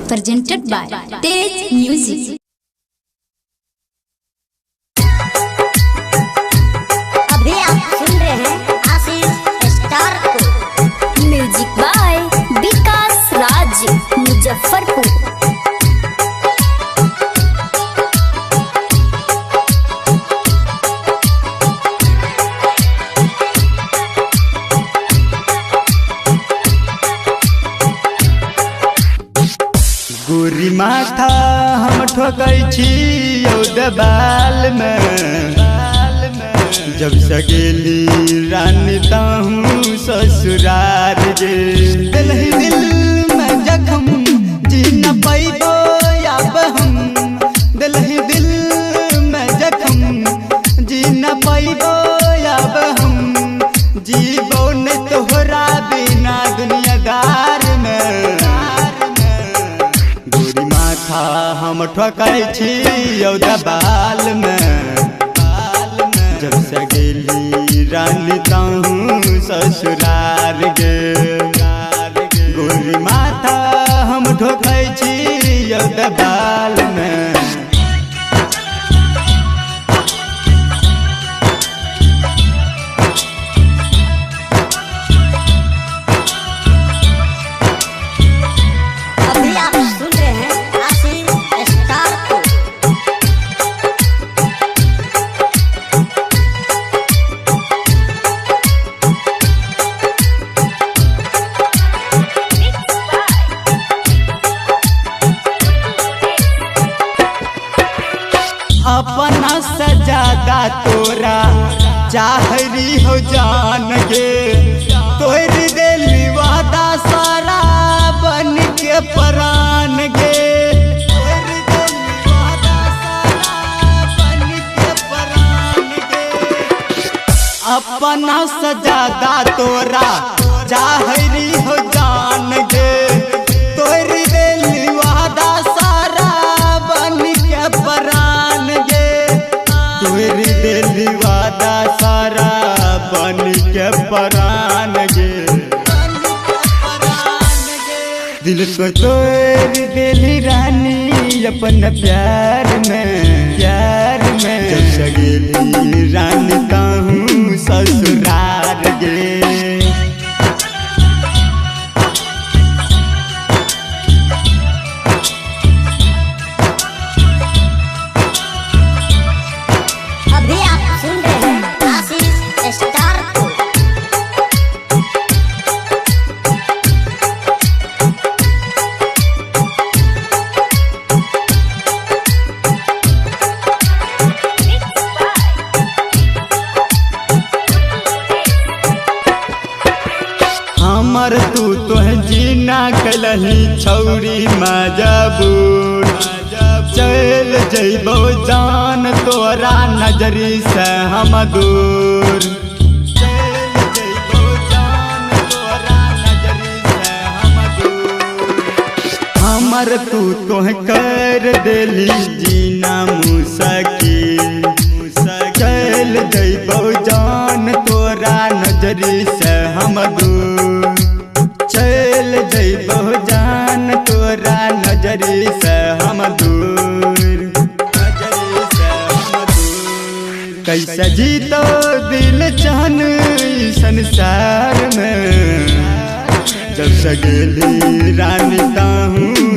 presented by Tej Music। अभी आप सुन रहे हैं आशीष स्टार को। म्यूजिक बाय विकास राज मुजफ्फरपुर। गोरी माथा हम ठोकै छी दबाल में, जब सगेली रानी ताहूँ ससुरार गे। दिलहि दिल में जखम जी न पैबो अब हम, दिलहि दिल में जखम जी न पैबो अब हम, जीवो ने तोहरा बिना दुनियादार में। गोरी माथा हम ठोकै छी दबाल में, जब से गेली रानी ताहूँ ससुरार गे। गोरी माथा हम ठोकै छी दबाल में। अभी आप सुन रहे हैं आशीष स्टार को। अपना सजादा तोरा चाहरी हो जान गे, तोहरी दिली वादा सारा बन के परान गे। तोहरी दिली वादा सारा बन के परान गे। अपना सजादा तोरा चाहरी हो जान गे, तोहरी दिली वादा सारा बन के परान गे। तोहरी दिली वादा सारा बन के परान गे। दिल को तोड़ दिली रानी अपन प्यार में, प्यार में। जब से गेली रानी ताहूँ ससुरार गे। अभी आप सुन रहे हैं आशीष स्टार को। हमर तू तोह जीना कलही छौरी मजबूर, चल जइबो जान तोरा नजरी से हम दूर। चल जइबो जान तोरा नजरी से हम दूर। हमर तू तोह कर देली जीना मुश्किल, चल जइबो जान तोरा नजरी से हम दूर। चल जइबो जान तोरा नजरी से हम दूर, नजरी से हम दूर। कैसे जीतो दिल चहन संसार में, जब से गेली रानी ताहूँ